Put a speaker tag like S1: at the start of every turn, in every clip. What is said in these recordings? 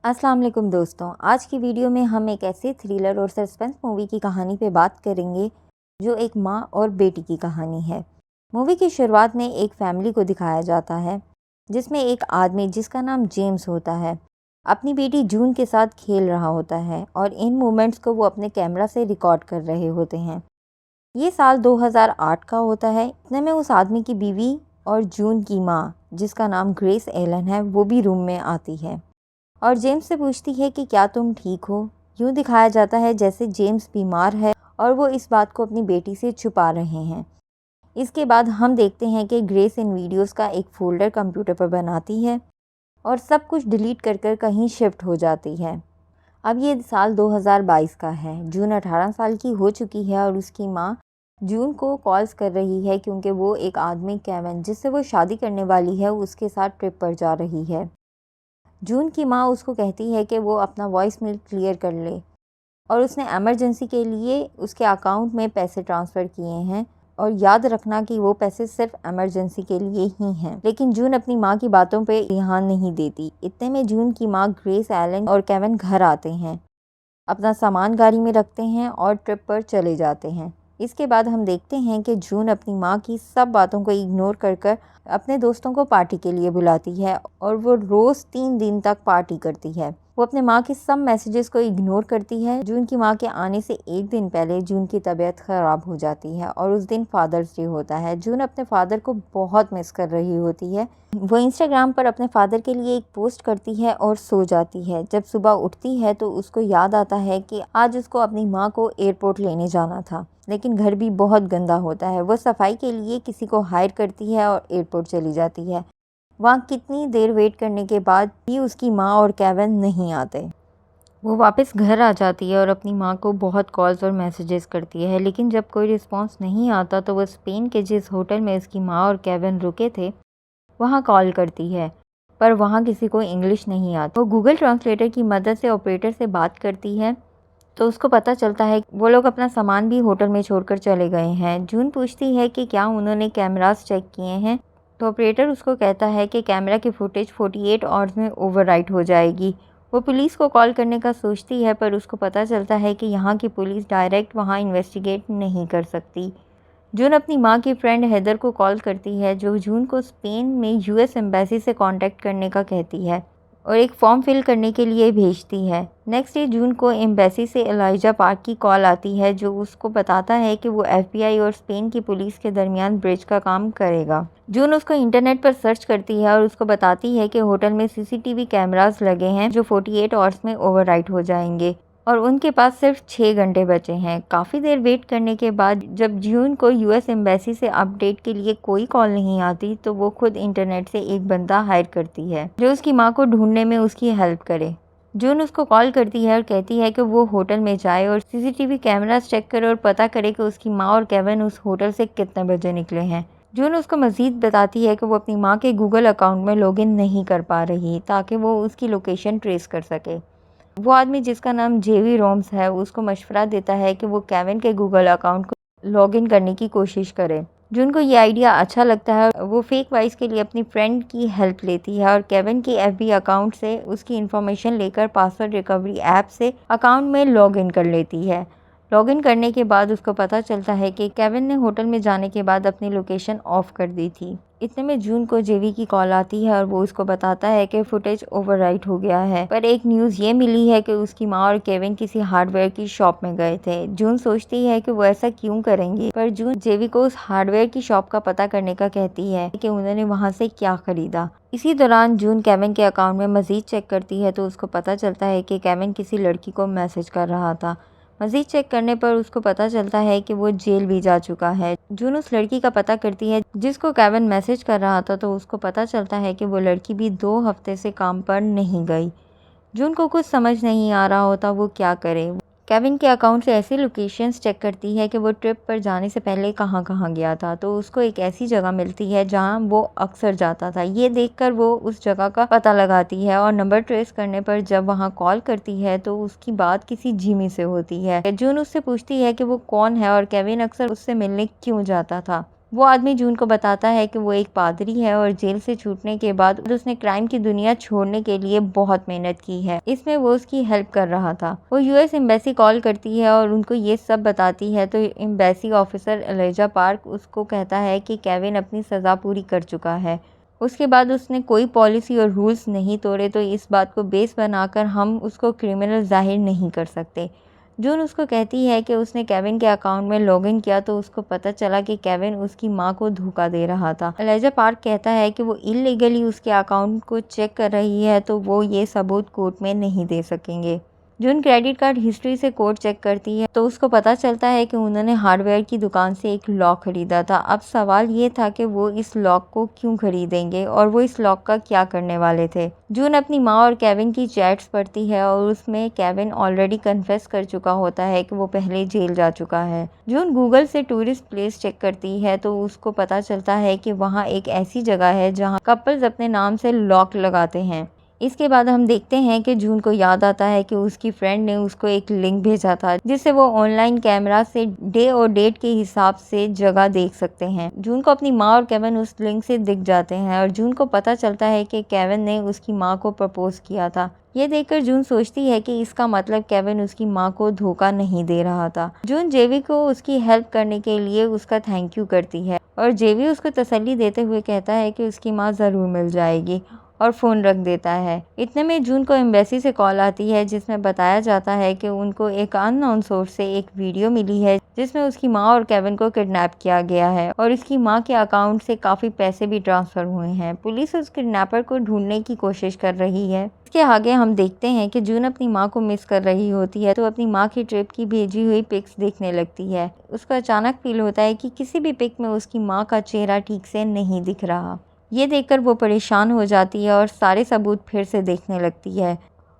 S1: अस्सलाम वालेकुम दोस्तों, आज की वीडियो में हम एक ऐसे थ्रिलर और सस्पेंस मूवी की कहानी पे बात करेंगे जो एक माँ और बेटी की कहानी है। मूवी की शुरुआत में एक फैमिली को दिखाया जाता है जिसमें एक आदमी जिसका नाम जेम्स होता है अपनी बेटी जून के साथ खेल रहा होता है और इन मोमेंट्स को वो अपने कैमरा से रिकॉर्ड कर रहे होते हैं। ये साल 2008 का होता है। इतने में उस आदमी की बीवी और जून की माँ जिसका नाम ग्रेस एलन है वो भी रूम में आती है और जेम्स से पूछती है कि क्या तुम ठीक हो। यूँ दिखाया जाता है जैसे जेम्स बीमार है और वो इस बात को अपनी बेटी से छुपा रहे हैं। इसके बाद हम देखते हैं कि ग्रेस इन वीडियोस का एक फोल्डर कंप्यूटर पर बनाती है और सब कुछ डिलीट कर कर कहीं शिफ्ट हो जाती है। अब ये साल 2022 का है। जून 18 साल की हो चुकी है और उसकी माँ जून को कॉल्स कर रही है क्योंकि वो एक आदमी केविन जिससे वो शादी करने वाली है उसके साथ ट्रिप पर जा रही है। जून की माँ उसको कहती है कि वो अपना वॉइस मेल क्लियर कर ले और उसने इमरजेंसी के लिए उसके अकाउंट में पैसे ट्रांसफ़र किए हैं और याद रखना कि वो पैसे सिर्फ इमरजेंसी के लिए ही हैं। लेकिन जून अपनी माँ की बातों पे ध्यान नहीं देती। इतने में जून की माँ ग्रेस एलन और केविन घर आते हैं, अपना सामान गाड़ी में रखते हैं और ट्रिप पर चले जाते हैं। इसके बाद हम देखते हैं कि जून अपनी माँ की सब बातों को इग्नोर कर कर अपने दोस्तों को पार्टी के लिए बुलाती है और वो रोज़ 3 दिन तक पार्टी करती है। वो अपने माँ के सब मैसेजेस को इग्नोर करती है। जून की माँ के आने से एक दिन पहले जून की तबीयत ख़राब हो जाती है और उस दिन फादर्स डे होता है। जून अपने फादर को बहुत मिस कर रही होती है। वो इंस्टाग्राम पर अपने फादर के लिए एक पोस्ट करती है और सो जाती है। जब सुबह उठती है तो उसको याद आता है कि आज उसको अपनी माँ को एयरपोर्ट लेने जाना था, लेकिन घर भी बहुत गंदा होता है। वो सफाई के लिए किसी को हायर करती है और एयरपोर्ट चली जाती है। वहाँ कितनी देर वेट करने के बाद भी उसकी माँ और केविन नहीं आते। वो वापस घर आ जाती है और अपनी माँ को बहुत कॉल्स और मैसेजेस करती है, लेकिन जब कोई रिस्पांस नहीं आता तो वो स्पेन के जिस होटल में उसकी माँ और केविन रुके थे वहाँ कॉल करती है, पर वहाँ किसी को इंग्लिश नहीं आती। वो गूगल ट्रांसलेटर की मदद से ऑपरेटर से बात करती है तो उसको पता चलता है वो लोग अपना सामान भी होटल में छोड़कर चले गए हैं। जून पूछती है कि क्या उन्होंने कैमरास चेक किए हैं, तो ऑपरेटर उसको कहता है कि कैमरा की फुटेज 48 आवर्स में ओवरराइट हो जाएगी। वो पुलिस को कॉल करने का सोचती है पर उसको पता चलता है कि यहाँ की पुलिस डायरेक्ट वहाँ इन्वेस्टिगेट नहीं कर सकती। जून अपनी माँ की फ्रेंड हेदर को कॉल करती है जो जून को स्पेन में यूएस एम्बेसी से कांटेक्ट करने का कहती है और एक फॉर्म फिल करने के लिए भेजती है। नेक्स्ट डे जून को एम्बेसी से एलाइजा पार्क की कॉल आती है जो उसको बताता है कि वो एफबीआई और स्पेन की पुलिस के दरमियान ब्रिज का काम करेगा। जून उसको इंटरनेट पर सर्च करती है और उसको बताती है कि होटल में सीसीटीवी कैमरास लगे हैं जो 48 आवर्स में ओवरराइट हो जाएंगे और उनके पास सिर्फ 6 घंटे बचे हैं। काफ़ी देर वेट करने के बाद जब जून को यूएस एम्बेसी से अपडेट के लिए कोई कॉल नहीं आती तो वो खुद इंटरनेट से एक बंदा हायर करती है जो उसकी माँ को ढूंढने में उसकी हेल्प करे। जून उसको कॉल करती है और कहती है कि वो होटल में जाए और सीसीटीवी कैमरास चेक करे और पता करे कि उसकी माँ और केविन उस होटल से कितने बजे निकले हैं। जून उसको मज़ीद बताती है कि वो अपनी माँ के गूगल अकाउंट में लॉगिन नहीं कर पा रही ताकि वो उसकी लोकेशन ट्रेस कर सके। वो आदमी जिसका नाम जेवी रोम्स है उसको मशवरा देता है कि वो केविन के गूगल अकाउंट को लॉगिन करने की कोशिश करे। जून को ये आइडिया अच्छा लगता है। वो फेक वॉइस के लिए अपनी फ्रेंड की हेल्प लेती है और केविन के एफबी अकाउंट से उसकी इन्फॉर्मेशन लेकर पासवर्ड रिकवरी ऐप से अकाउंट में लॉगिन कर लेती है। लॉगिन करने के बाद उसको पता चलता है कि केविन ने होटल में जाने के बाद अपनी लोकेशन ऑफ कर दी थी। इतने में जून को जेवी की कॉल आती है और वो उसको बताता है कि फुटेज ओवरराइट हो गया है, पर एक न्यूज़ ये मिली है कि उसकी माँ और केविन किसी हार्डवेयर की शॉप में गए थे। जून सोचती है कि वो ऐसा क्यों करेंगे, पर जून जेवी को उस हार्डवेयर की शॉप का पता करने का कहती है कि उन्होंने वहाँ से क्या खरीदा। इसी दौरान जून केविन के अकाउंट में मज़ीद चेक करती है तो उसको पता चलता है कि केविन किसी लड़की को मैसेज कर रहा था। मज़ीद चेक करने पर उसको पता चलता है कि वो जेल भी जा चुका है। जून उस लड़की का पता करती है जिसको केविन मैसेज कर रहा था तो उसको पता चलता है कि वो लड़की भी 2 हफ्ते से काम पर नहीं गई। जून को कुछ समझ नहीं आ रहा होता वो क्या करे। केविन के अकाउंट से ऐसी लोकेशंस चेक करती है कि वो ट्रिप पर जाने से पहले कहाँ कहाँ गया था, तो उसको एक ऐसी जगह मिलती है जहाँ वो अक्सर जाता था। ये देखकर वो उस जगह का पता लगाती है और नंबर ट्रेस करने पर जब वहाँ कॉल करती है तो उसकी बात किसी जिमी से होती है। जून उससे पूछती है कि वो कौन है और केविन अक्सर उससे मिलने क्यों जाता था। वो आदमी जून को बताता है कि वो एक पादरी है और जेल से छूटने के बाद उसने क्राइम की दुनिया छोड़ने के लिए बहुत मेहनत की है। इसमें वो उसकी हेल्प कर रहा था। वो यूएस एम्बेसी कॉल करती है और उनको ये सब बताती है तो एम्बेसी ऑफिसर एलिजा पार्क उसको कहता है कि केविन अपनी सज़ा पूरी कर चुका है। उसके बाद उसने कोई पॉलिसी और रूल्स नहीं तोड़े, तो इस बात को बेस बनाकर हम उसको क्रिमिनल जाहिर नहीं कर सकते। जून उसको कहती है कि उसने केविन के अकाउंट में लॉगिन किया तो उसको पता चला कि केविन उसकी मां को धोखा दे रहा था। एलिजा पार्क कहता है कि वो इल्लीगली उसके अकाउंट को चेक कर रही है, तो वो ये सबूत कोर्ट में नहीं दे सकेंगे। जून क्रेडिट कार्ड हिस्ट्री से कोड चेक करती है तो उसको पता चलता है कि उन्होंने हार्डवेयर की दुकान से एक लॉक खरीदा था। अब सवाल ये था कि वो इस लॉक को क्यों खरीदेंगे और वो इस लॉक का क्या करने वाले थे। जून अपनी माँ और केविन की चैट्स पढ़ती है और उसमें केविन ऑलरेडी कन्फेस कर चुका होता है कि वो पहले जेल जा चुका है। जून गूगल से टूरिस्ट प्लेस चेक करती है तो उसको पता चलता है कि वहाँ एक ऐसी जगह है जहाँ कपल्स अपने नाम से लॉक लगाते हैं। इसके बाद हम देखते हैं कि जून को याद आता है कि उसकी फ्रेंड ने उसको एक लिंक भेजा था जिससे वो ऑनलाइन कैमरा से डे और डेट के हिसाब से जगह देख सकते हैं। जून को अपनी माँ और केविन उस लिंक से दिख जाते हैं और जून को पता चलता है कि केविन ने उसकी माँ को प्रपोज किया था। ये देखकर जून सोचती है कि इसका मतलब केविन उसकी माँ को धोखा नहीं दे रहा था। जून जेवी को उसकी हेल्प करने के लिए उसका थैंक यू करती है और जेवी उसको तसल्ली देते हुए कहता है कि उसकी माँ ज़रूर मिल जाएगी और फ़ोन रख देता है। इतने में जून को एम्बेसी से कॉल आती है जिसमें बताया जाता है कि उनको एक अननोन सोर्स से एक वीडियो मिली है जिसमें उसकी माँ और केविन को किडनैप किया गया है और इसकी माँ के अकाउंट से काफ़ी पैसे भी ट्रांसफ़र हुए हैं। पुलिस उस किडनैपर को ढूंढने की कोशिश कर रही है। इसके आगे हम देखते हैं कि जून अपनी माँ को मिस कर रही होती है तो अपनी माँ की ट्रिप की भेजी हुई पिक्स देखने लगती है। उसको अचानक फील होता है कि किसी भी पिक में उसकी माँ का चेहरा ठीक से नहीं दिख रहा। ये देखकर वो परेशान हो जाती है और सारे सबूत फिर से देखने लगती है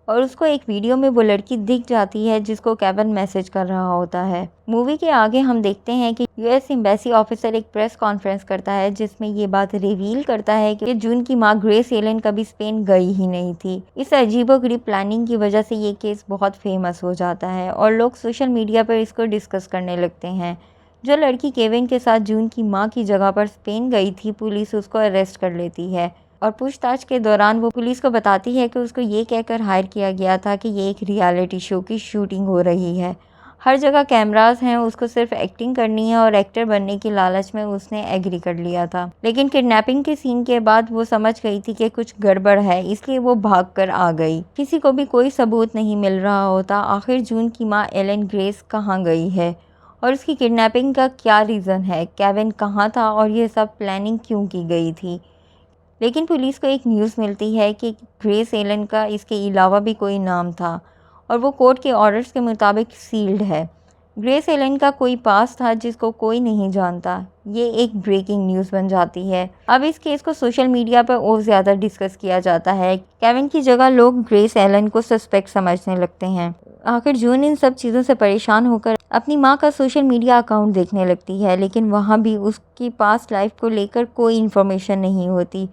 S1: और उसको एक वीडियो में वो लड़की दिख जाती है जिसको केविन मैसेज कर रहा होता है। मूवी के आगे हम देखते हैं कि यूएस एम्बेसी ऑफिसर एक प्रेस कॉन्फ्रेंस करता है जिसमें ये बात रिवील करता है कि जून की माँ ग्रेस एलन कभी स्पेन गई ही नहीं थी। इस अजीबोगरीब प्लानिंग की वजह से ये केस बहुत फेमस हो जाता है और लोग सोशल मीडिया पर इसको डिस्कस करने लगते हैं। जो लड़की केविन के साथ जून की मां की जगह पर स्पेन गई थी, पुलिस उसको अरेस्ट कर लेती है और पूछताछ के दौरान वो पुलिस को बताती है कि उसको ये कहकर हायर किया गया था कि ये एक रियलिटी शो की शूटिंग हो रही है। हर जगह कैमरास हैं, उसको सिर्फ एक्टिंग करनी है और एक्टर बनने की लालच में उसने एग्री कर लिया था। लेकिन किडनैपिंग के सीन के बाद वो समझ गई थी कि कुछ गड़बड़ है, इसलिए वो भाग कर आ गई। किसी को भी कोई सबूत नहीं मिल रहा होता। आखिर जून की माँ एलन ग्रेस कहाँ गई है और उसकी किडनैपिंग का क्या रीज़न है, केविन कहाँ था और ये सब प्लानिंग क्यों की गई थी। लेकिन पुलिस को एक न्यूज़ मिलती है कि ग्रेस एलन का इसके अलावा भी कोई नाम था और वो कोर्ट के ऑर्डर्स के मुताबिक सील्ड है। ग्रेस एलन का कोई पास था जिसको कोई नहीं जानता। ये एक ब्रेकिंग न्यूज़ बन जाती है। अब इस केस को सोशल मीडिया पर और ज़्यादा डिस्कस किया जाता है। केविन की जगह लोग ग्रेस एलन को सस्पेक्ट समझने लगते हैं। आखिर जून इन सब चीज़ों से परेशान होकर अपनी माँ का सोशल मीडिया अकाउंट देखने लगती है, लेकिन वहाँ भी उसकी पास्ट लाइफ को लेकर कोई इन्फॉर्मेशन नहीं होती।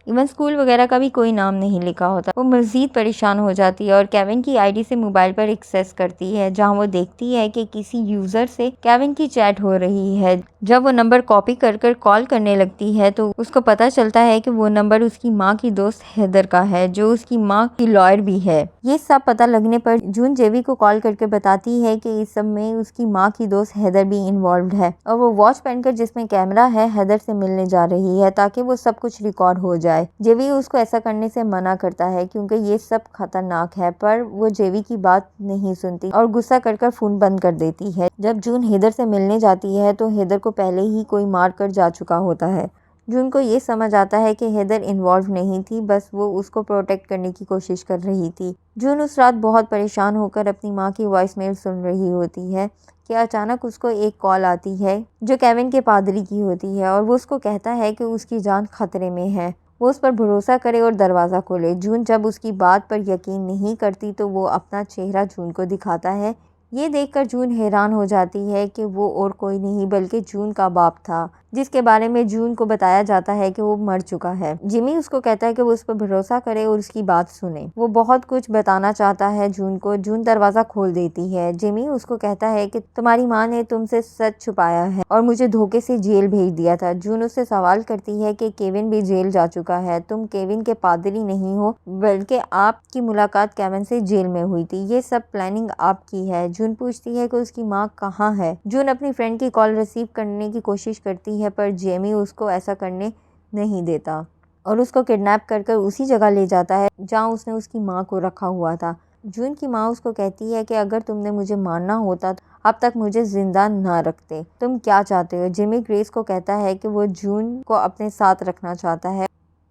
S1: इवन स्कूल वगैरह का भी कोई नाम नहीं लिखा होता। वो मज़ीद परेशान हो जाती है और केविन की आईडी से मोबाइल पर एक्सेस करती है जहां वो देखती है कि किसी यूज़र से केविन की चैट हो रही है। जब वो नंबर कॉपी कर कर कॉल करने लगती है तो उसको पता चलता है कि वो नंबर उसकी माँ की दोस्त हैदर का है जो उसकी माँ की लॉयर भी है। ये सब पता लगने पर जून जेवी को कॉल करके बताती है कि इस सब में उसकी माँ की दोस्त हैदर भी इन्वॉल्व है और वो वॉच पहनकर जिसमें कैमरा है हैदर से मिलने जा रही है ताकि वो सब कुछ रिकॉर्ड हो जाए। जेवी उसको ऐसा करने से मना करता है क्योंकि ये सब खतरनाक है, पर वो जेवी की बात नहीं सुनती और गुस्सा कर फोन बंद कर देती है। जब जून हैदर से मिलने जाती है तो हैदर को पहले ही कोई मार कर जा चुका होता है। जून को ये समझ आता है कि हैदर इन्वॉल्व नहीं थी, बस वो उसको प्रोटेक्ट करने की कोशिश कर रही थी। जून उस रात बहुत परेशान होकर अपनी माँ की वॉइसमेल सुन रही होती है कि अचानक उसको एक कॉल आती है जो केविन के पादरी की होती है और वो उसको कहता है कि उसकी जान खतरे में है, वो उस पर भरोसा करे और दरवाज़ा खोले। जून जब उसकी बात पर यकीन नहीं करती तो वो अपना चेहरा जून को दिखाता है। ये देखकर जून हैरान हो जाती है कि वो और कोई नहीं बल्कि जून का बाप था। जिसके बारे में जून को बताया जाता है कि वो मर चुका है। जिमी उसको कहता है कि वो उस पर भरोसा करे और उसकी बात सुने। वो बहुत कुछ बताना चाहता है जून को। जून दरवाजा खोल देती है। जिमी उसको कहता है कि तुम्हारी माँ ने तुमसे सच छुपाया है और मुझे धोखे से जेल भेज दिया था। जून उससे सवाल करती है कि केविन भी जेल जा चुका है, तुम केविन के पादरी नहीं हो बल्कि आपकी मुलाकात केविन से जेल में हुई थी, ये सब प्लानिंग आपकी है। जून पूछती है कि उसकी माँ कहाँ है। जून अपनी फ्रेंड की कॉल रिसीव करने की कोशिश करती है पर जेमी उसको ऐसा करने नहीं देता और उसको किडनैप कर उसी जगह ले जाता है जहाँ उसने उसकी माँ को रखा हुआ था। जून की माँ उसको कहती है कि अगर तुमने मुझे मारना होता तो अब तक मुझे जिंदा ना रखते, तुम क्या चाहते हो। जिमी ग्रेस को कहता है कि वो जून को अपने साथ रखना चाहता है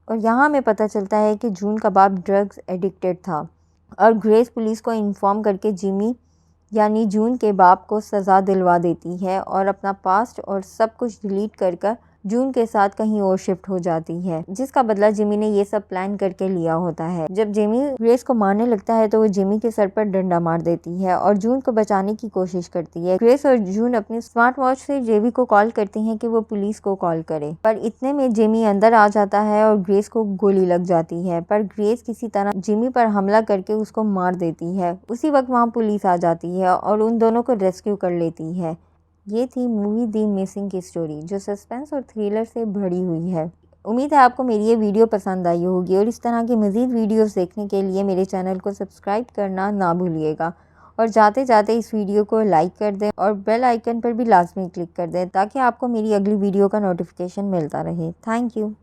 S1: और यहाँ हमें पता चलता है कि जून का बाप ड्रग्स एडिक्टेड था और ग्रेस पुलिस को इन्फॉर्म करके जिमी यानी जून के बाप को सज़ा दिलवा देती है और अपना पास्ट और सब कुछ डिलीट कर जून के साथ कहीं और शिफ्ट हो जाती है, जिसका बदला जिमी ने ये सब प्लान करके लिया होता है। जब जिमी ग्रेस को मारने लगता है तो वो जिमी के सर पर डंडा मार देती है और जून को बचाने की कोशिश करती है। ग्रेस और जून अपनी स्मार्ट वॉच से जेवी को कॉल करती हैं कि वो पुलिस को कॉल करे, पर इतने में जिमी अंदर आ जाता है और ग्रेस को गोली लग जाती है, पर ग्रेस किसी तरह जिमी पर हमला करके उसको मार देती है। उसी वक्त वहाँ पुलिस आ जाती है और उन दोनों को रेस्क्यू कर लेती है। ये थी मूवी दी मिसिंग की स्टोरी, जो सस्पेंस और थ्रिलर से भरी हुई है। उम्मीद है आपको मेरी ये वीडियो पसंद आई होगी और इस तरह की मज़ीद वीडियोस देखने के लिए मेरे चैनल को सब्सक्राइब करना ना भूलिएगा और जाते जाते इस वीडियो को लाइक कर दें और बेल आइकन पर भी लाजमी क्लिक कर दें ताकि आपको मेरी अगली वीडियो का नोटिफिकेशन मिलता रहे। Thank you.